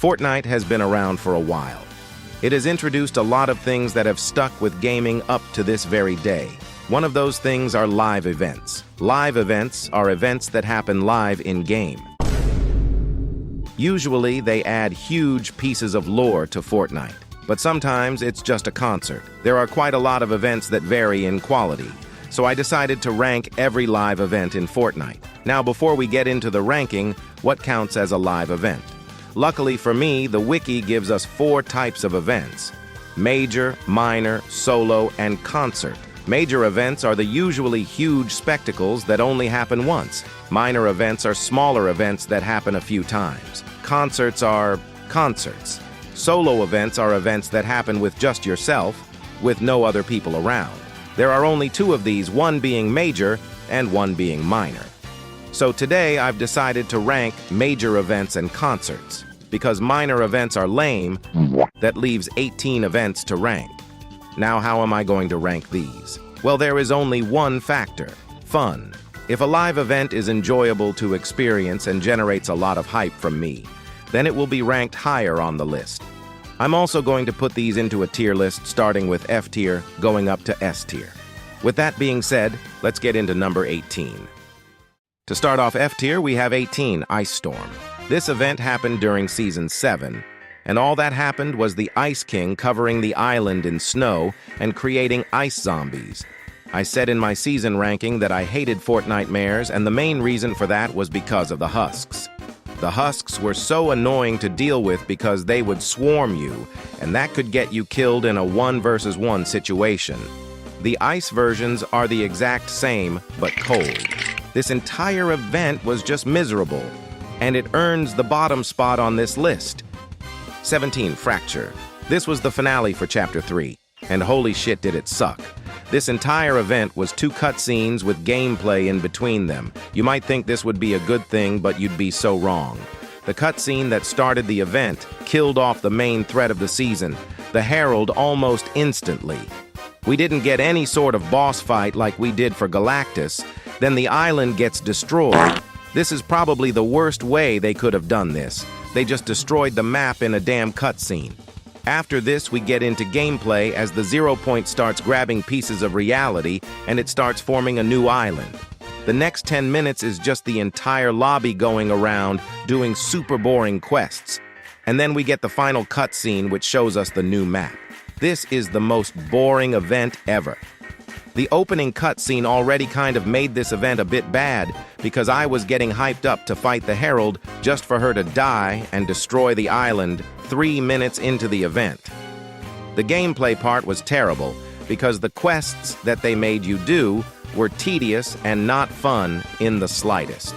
Fortnite has been around for a while. It has introduced a lot of things that have stuck with gaming up to this very day. One of those things are live events. Live events are events that happen live in-game. Usually, they add huge pieces of lore to Fortnite, but sometimes it's just a concert. There are quite a lot of events that vary in quality, so I decided to rank every live event in Fortnite. Now, before we get into the ranking, what counts as a live event? Luckily for me, the wiki gives us 4 types of events: major, minor, solo, and concert. Major events are the usually huge spectacles that only happen once. Minor events are smaller events that happen a few times. Concerts are concerts. Solo events are events that happen with just yourself, with no other people around. There are only 2 of these, one being major and one being minor. So today I've decided to rank major events and concerts, because minor events are lame. That leaves 18 events to rank. Now, how am I going to rank these? Well, there is only one factor: fun. If a live event is enjoyable to experience and generates a lot of hype from me, then it will be ranked higher on the list. I'm also going to put these into a tier list starting with F tier, going up to S tier. With that being said, let's get into number 18. To start off F tier, we have 18, Ice Storm. This event happened during Season 7, and all that happened was the Ice King covering the island in snow and creating ice zombies. I said in my season ranking that I hated Fortnite mares, and the main reason for that was because of the husks. The husks were so annoying to deal with because they would swarm you, and that could get you killed in a 1 versus 1 situation. The ice versions are the exact same, but cold. This entire event was just miserable, and it earns the bottom spot on this list. 17, Fracture. This was the finale for Chapter 3, and holy shit did it suck. This entire event was 2 cutscenes with gameplay in between them. You might think this would be a good thing, but you'd be so wrong. The cutscene that started the event killed off the main threat of the season, the Herald, almost instantly. We didn't get any sort of boss fight like we did for Galactus. Then the island gets destroyed. This is probably the worst way they could have done this. They just destroyed the map in a damn cutscene. After this, we get into gameplay as the 0 Point starts grabbing pieces of reality and it starts forming a new island. The next 10 minutes is just the entire lobby going around doing super boring quests. And then we get the final cutscene which shows us the new map. This is the most boring event ever. The opening cutscene already kind of made this event a bit bad because I was getting hyped up to fight the Herald just for her to die and destroy the island 3 minutes into the event. The gameplay part was terrible because the quests that they made you do were tedious and not fun in the slightest.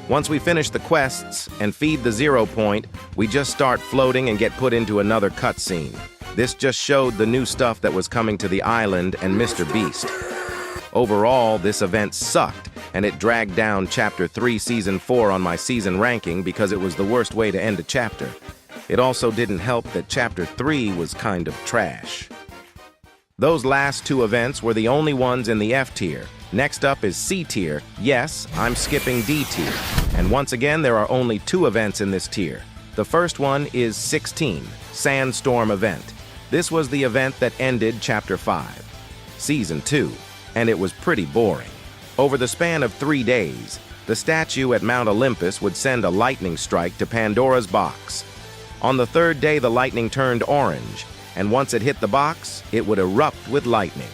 Once we finish the quests and feed the 0 Point, we just start floating and get put into another cutscene. This just showed the new stuff that was coming to the island and Mr. Beast. Overall, this event sucked, and it dragged down Chapter 3 Season 4 on my season ranking because it was the worst way to end a chapter. It also didn't help that Chapter 3 was kind of trash. Those last 2 events were the only ones in the F tier. Next up is C tier. Yes, I'm skipping D tier. And once again, there are only 2 events in this tier. The first one is 16, Sandstorm event. This was the event that ended Chapter 5, Season 2, and it was pretty boring. Over the span of 3 days, the statue at Mount Olympus would send a lightning strike to Pandora's box. On the 3rd day, the lightning turned orange, and once it hit the box, it would erupt with lightning.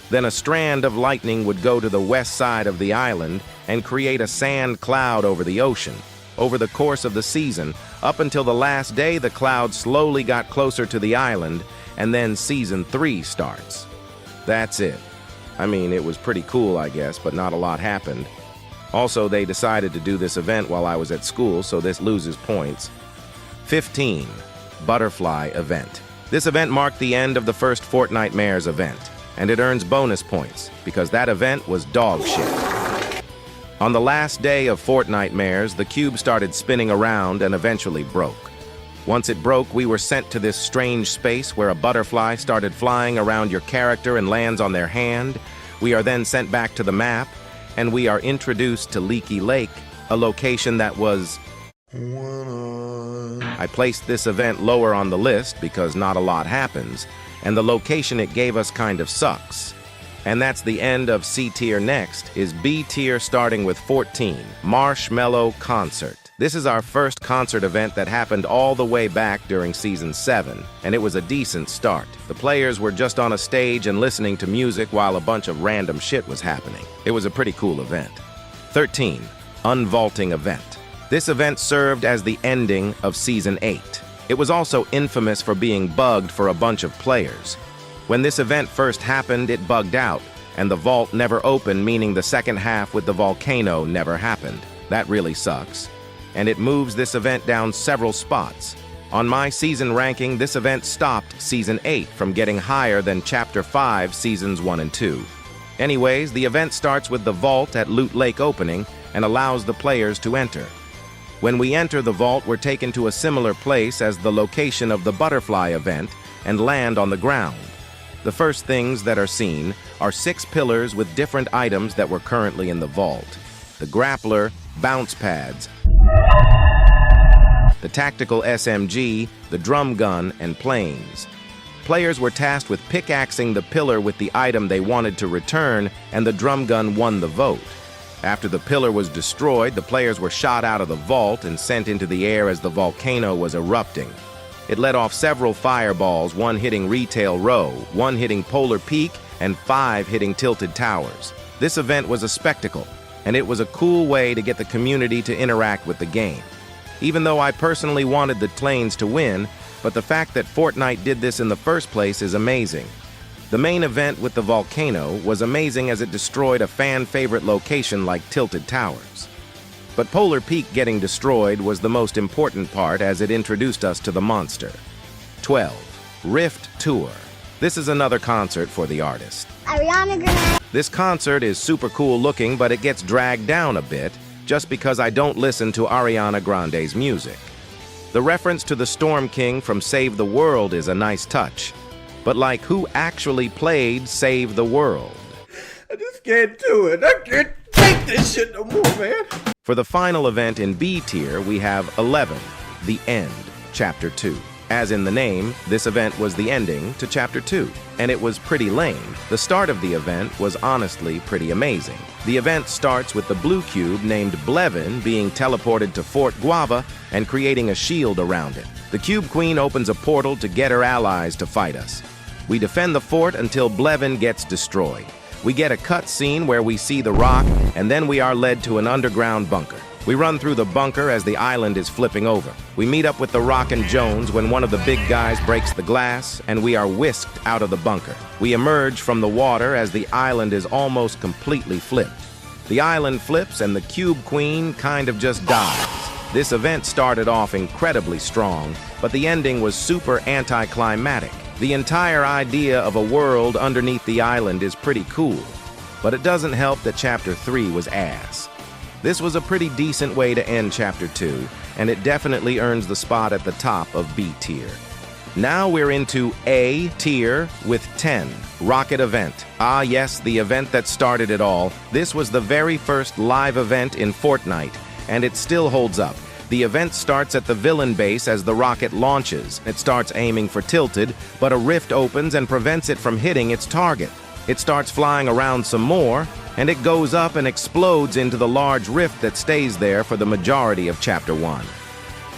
Then a strand of lightning would go to the west side of the island and create a sand cloud over the ocean. Over the course of the season, up until the last day, the cloud slowly got closer to the island, and then Season 3 starts. That's it. I mean, it was pretty cool, I guess, but not a lot happened. Also, they decided to do this event while I was at school, so this loses points. 15, Butterfly event. This event marked the end of the first Fortnite Mares event, and it earns bonus points because that event was dog shit. On the last day of Fortnite Mares, the cube started spinning around and eventually broke. Once it broke, we were sent to this strange space where a butterfly started flying around your character and lands on their hand. We are then sent back to the map, and we are introduced to Leaky Lake, a location that was I placed this event lower on the list because not a lot happens, and the location it gave us kind of sucks. And that's the end of C tier. Next is B tier, starting with 14, Marshmello Concert. This is our first concert event that happened all the way back during Season 7, and it was a decent start. The players were just on a stage and listening to music while a bunch of random shit was happening. It was a pretty cool event. 13, Unvaulting Event. This event served as the ending of Season 8. It was also infamous for being bugged for a bunch of players. When this event first happened, it bugged out, and the vault never opened, meaning the second half with the volcano never happened. That really sucks. And it moves this event down several spots. On my season ranking, this event stopped Season 8 from getting higher than Chapter 5, Seasons 1 and 2. Anyways, the event starts with the vault at Loot Lake opening and allows the players to enter. When we enter the vault, we're taken to a similar place as the location of the butterfly event and land on the ground. The first things that are seen are 6 pillars with different items that were currently in the vault. The grappler, bounce pads, the tactical SMG, the drum gun, and planes. Players were tasked with pickaxing the pillar with the item they wanted to return, and the drum gun won the vote. After the pillar was destroyed, the players were shot out of the vault and sent into the air as the volcano was erupting. It let off several fireballs, 1 hitting Retail Row, 1 hitting Polar Peak, and 5 hitting Tilted Towers. This event was a spectacle, and it was a cool way to get the community to interact with the game. Even though I personally wanted the planes to win, but the fact that Fortnite did this in the first place is amazing. The main event with the volcano was amazing as it destroyed a fan-favorite location like Tilted Towers. But Polar Peak getting destroyed was the most important part as it introduced us to the monster. 12. Rift Tour. This is another concert for the artist. Ariana Grande. This concert is super cool looking, but it gets dragged down a bit just because I don't listen to Ariana Grande's music. The reference to the Storm King from Save the World is a nice touch. But like, who actually played Save the World? I just can't do it. I can't take this shit no more, man. For the final event in B tier, we have 11, The End, Chapter 2. As in the name, this event was the ending to Chapter 2, and it was pretty lame. The start of the event was honestly pretty amazing. The event starts with the blue cube named Blevin being teleported to Fort Guava and creating a shield around it. The Cube Queen opens a portal to get her allies to fight us. We defend the fort until Blevin gets destroyed. We get a cut scene where we see the rock, and then we are led to an underground bunker. We run through the bunker as the island is flipping over. We meet up with the Rock and Jones when one of the big guys breaks the glass, and we are whisked out of the bunker. We emerge from the water as the island is almost completely flipped. The island flips and the Cube Queen kind of just dies. This event started off incredibly strong, but the ending was super anticlimactic. The entire idea of a world underneath the island is pretty cool, but it doesn't help that Chapter 3 was ass. This was a pretty decent way to end Chapter 2, and it definitely earns the spot at the top of B tier. Now we're into A tier with 10, Rocket Event. Ah yes, the event that started it all. This was the very first live event in Fortnite, and it still holds up. The event starts at the villain base as the rocket launches. It starts aiming for Tilted, but a rift opens and prevents it from hitting its target. It starts flying around some more, and it goes up and explodes into the large rift that stays there for the majority of Chapter 1.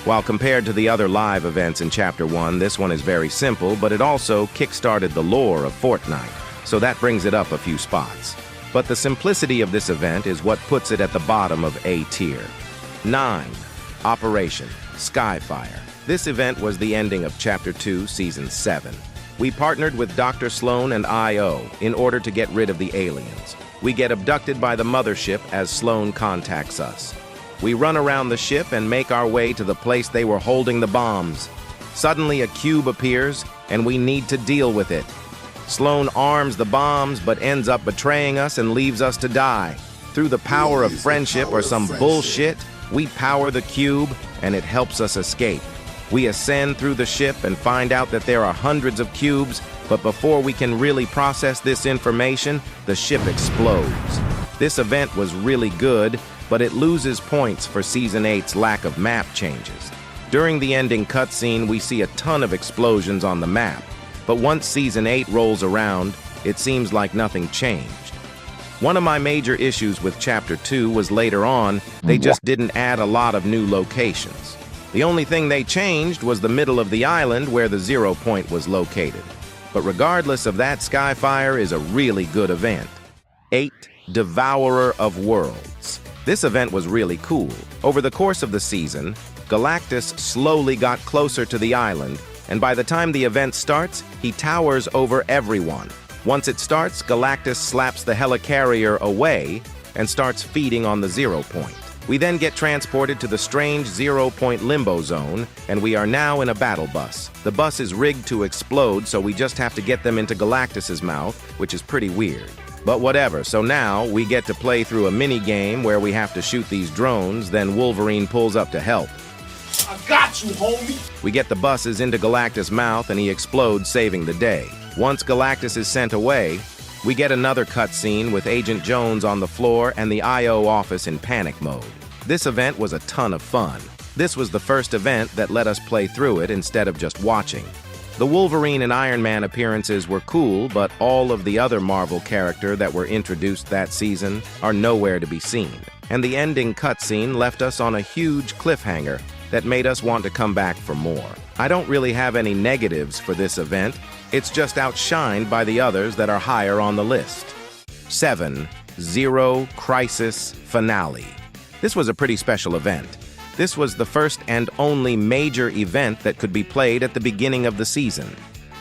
While compared to the other live events in Chapter 1, this one is very simple, but it also kickstarted the lore of Fortnite, so that brings it up a few spots. But the simplicity of this event is what puts it at the bottom of A tier. 9. Operation Skyfire. This event was the ending of Chapter 2, Season 7. We partnered with Dr. Sloan and I.O. in order to get rid of the aliens. We get abducted by the mothership as Sloan contacts us. We run around the ship and make our way to the place they were holding the bombs. Suddenly a cube appears, and we need to deal with it. Sloan arms the bombs, but ends up betraying us and leaves us to die. Through the power of friendship or some bullshit, we power the cube, and it helps us escape. We ascend through the ship and find out that there are hundreds of cubes, but before we can really process this information, the ship explodes. This event was really good, but it loses points for Season 8's lack of map changes. During the ending cutscene, we see a ton of explosions on the map, but once Season 8 rolls around, it seems like nothing changed. One of my major issues with Chapter 2 was later on, they just didn't add a lot of new locations. The only thing they changed was the middle of the island where the 0 point was located. But regardless of that, Skyfire is a really good event. 8. Devourer of Worlds. This event was really cool. Over the course of the season, Galactus slowly got closer to the island, and by the time the event starts, he towers over everyone. Once it starts, Galactus slaps the helicarrier away and starts feeding on the 0 point. We then get transported to the strange 0 point limbo zone, and we are now in a battle bus. The bus is rigged to explode, so we just have to get them into Galactus's mouth, which is pretty weird. But whatever, so now we get to play through a mini-game where we have to shoot these drones, then Wolverine pulls up to help. I got you, homie! We get the buses into Galactus' mouth and he explodes, saving the day. Once Galactus is sent away, we get another cutscene with Agent Jones on the floor and the I.O. office in panic mode. This event was a ton of fun. This was the first event that let us play through it instead of just watching. The Wolverine and Iron Man appearances were cool, but all of the other Marvel characters that were introduced that season are nowhere to be seen. And the ending cutscene left us on a huge cliffhanger that made us want to come back for more. I don't really have any negatives for this event. It's just outshined by the others that are higher on the list. 7. Zero Crisis Finale. This was a pretty special event. This was the first and only major event that could be played at the beginning of the season.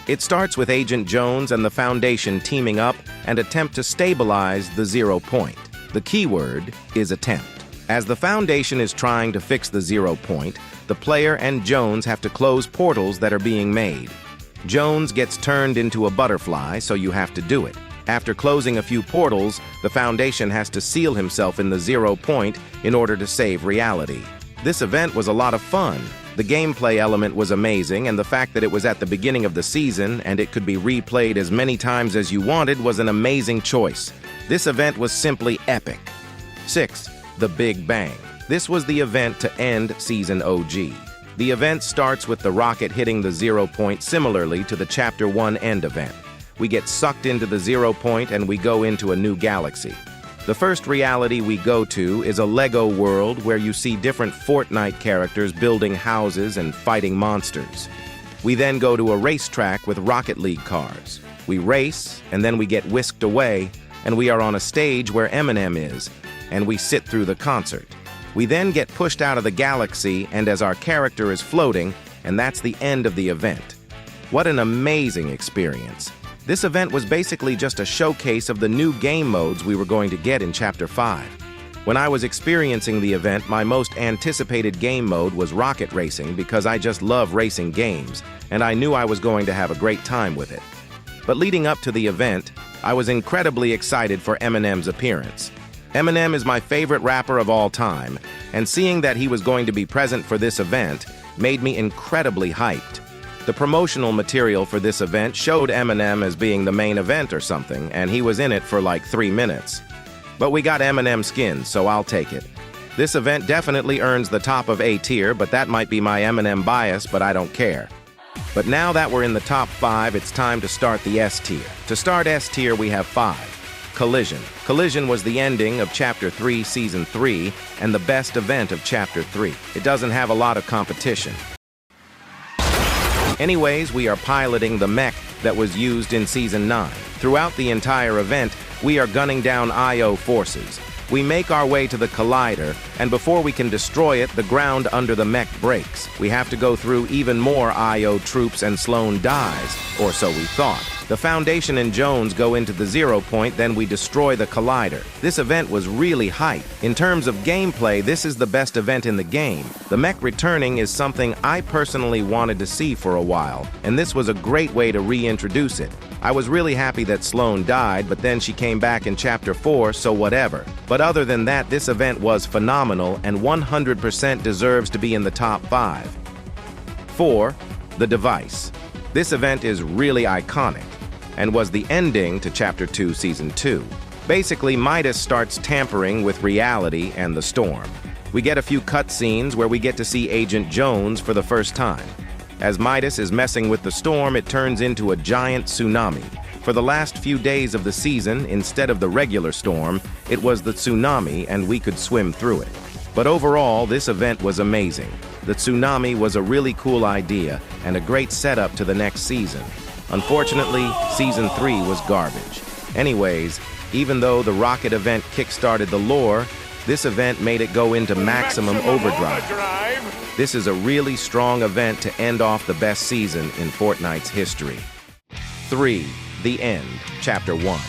It starts with Agent Jones and the Foundation teaming up and attempt to stabilize the 0 point. The keyword is attempt. As the Foundation is trying to fix the 0 point, the player and Jones have to close portals that are being made. Jones gets turned into a butterfly, so you have to do it. After closing a few portals, the Foundation has to seal himself in the 0 point in order to save reality. This event was a lot of fun. The gameplay element was amazing, and the fact that it was at the beginning of the season and it could be replayed as many times as you wanted was an amazing choice. This event was simply epic. 6. The Big Bang. This was the event to end Season OG. The event starts with the rocket hitting the 0 point similarly to the Chapter 1 end event. We get sucked into the 0 point and we go into a new galaxy. The first reality we go to is a Lego world where you see different Fortnite characters building houses and fighting monsters. We then go to a racetrack with Rocket League cars. We race, and then we get whisked away, and we are on a stage where Eminem is, and we sit through the concert. We then get pushed out of the galaxy, and as our character is floating, and that's the end of the event. What an amazing experience. This event was basically just a showcase of the new game modes we were going to get in Chapter 5. When I was experiencing the event, my most anticipated game mode was rocket racing because I just love racing games, and I knew I was going to have a great time with it. But leading up to the event, I was incredibly excited for Eminem's appearance. Eminem is my favorite rapper of all time, and seeing that he was going to be present for this event made me incredibly hyped. The promotional material for this event showed Eminem as being the main event or something, and he was in it for like 3 minutes. But we got Eminem skins, so I'll take it. This event definitely earns the top of A tier, but that might be my Eminem bias, but I don't care. But now that we're in the top 5, it's time to start the S tier. To start S tier, we have 5. Collision. Collision was the ending of Chapter 3, Season 3, and the best event of Chapter 3. It doesn't have a lot of competition. Anyways, we are piloting the mech that was used in Season 9. Throughout the entire event, we are gunning down I.O. forces. We make our way to the collider, and before we can destroy it, the ground under the mech breaks. We have to go through even more I.O. troops and Sloane dies, or so we thought. The Foundation and Jones go into the 0 point, then we destroy the collider. This event was really hype. In terms of gameplay, this is the best event in the game. The mech returning is something I personally wanted to see for a while, and this was a great way to reintroduce it. I was really happy that Sloane died, but then she came back in Chapter 4, so whatever. But other than that, this event was phenomenal and 100% deserves to be in the top 5. 4. The Device. This event is really iconic and was the ending to Chapter 2, Season 2. Basically, Midas starts tampering with reality and the storm. We get a few cutscenes where we get to see Agent Jones for the first time. As Midas is messing with the storm, it turns into a giant tsunami. For the last few days of the season, instead of the regular storm, it was the tsunami and we could swim through it. But overall, this event was amazing. The tsunami was a really cool idea and a great setup to the next season. Unfortunately, Season 3 was garbage. Anyways, even though the rocket event kickstarted the lore, this event made it go into maximum overdrive. This is a really strong event to end off the best season in Fortnite's history. 3. The End, Chapter 1.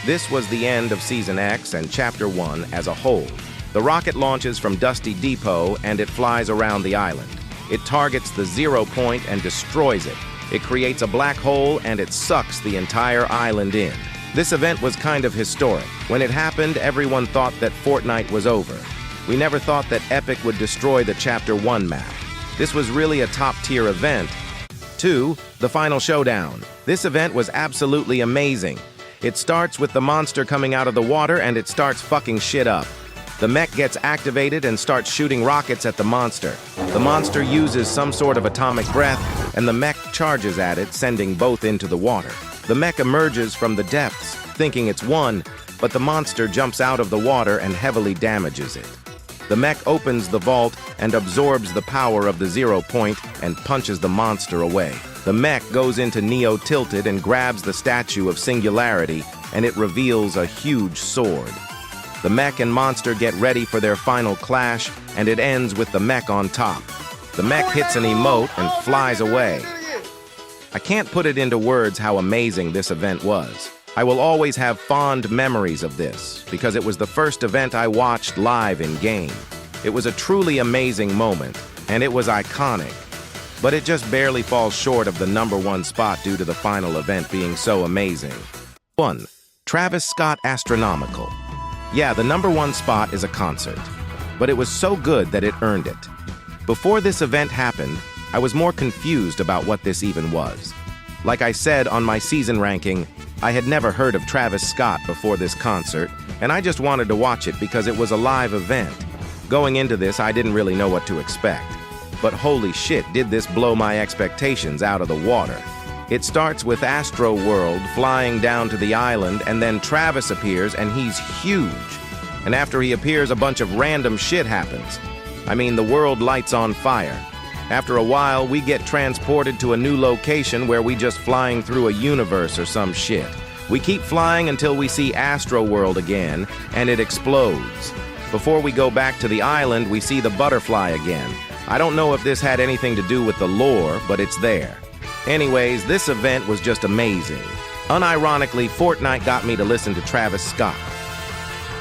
This was the end of Season X and Chapter 1 as a whole. The rocket launches from Dusty Depot and it flies around the island. It targets the 0 point and destroys it. It creates a black hole and it sucks the entire island in. This event was kind of historic. When it happened, everyone thought that Fortnite was over. We never thought that Epic would destroy the Chapter 1 map. This was really a top-tier event. 2. The Final Showdown. This event was absolutely amazing. It starts with the monster coming out of the water and it starts fucking shit up. The mech gets activated and starts shooting rockets at the monster. The monster uses some sort of atomic breath and the mech charges at it, sending both into the water. The mech emerges from the depths, thinking it's won, but the monster jumps out of the water and heavily damages it. The mech opens the vault and absorbs the power of the 0 point and punches the monster away. The mech goes into Neo Tilted and grabs the Statue of Singularity, and it reveals a huge sword. The mech and monster get ready for their final clash, and it ends with the mech on top. The mech hits an emote and flies away. I can't put it into words how amazing this event was. I will always have fond memories of this, because it was the first event I watched live in-game. It was a truly amazing moment, and it was iconic. But it just barely falls short of the #1 spot due to the final event being so amazing. 1. Travis Scott Astronomical. Yeah, the #1 spot is a concert, but it was so good that it earned it. Before this event happened, I was more confused about what this even was. Like I said on my season ranking, I had never heard of Travis Scott before this concert, and I just wanted to watch it because it was a live event. Going into this, I didn't really know what to expect. But holy shit, did this blow my expectations out of the water. It starts with Astro World flying down to the island, and then Travis appears, and he's huge. And after he appears, a bunch of random shit happens. I mean, the world lights on fire. After a while, we get transported to a new location where we just flying through a universe or some shit. We keep flying until we see Astro World again, and it explodes. Before we go back to the island, we see the butterfly again. I don't know if this had anything to do with the lore, but it's there. Anyways, this event was just amazing. Unironically, Fortnite got me to listen to Travis Scott.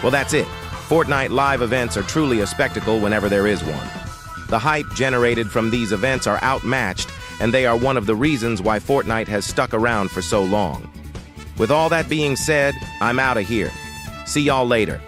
Well, that's it. Fortnite live events are truly a spectacle whenever there is one. The hype generated from these events are outmatched, and they are one of the reasons why Fortnite has stuck around for so long. With all that being said, I'm out of here. See y'all later.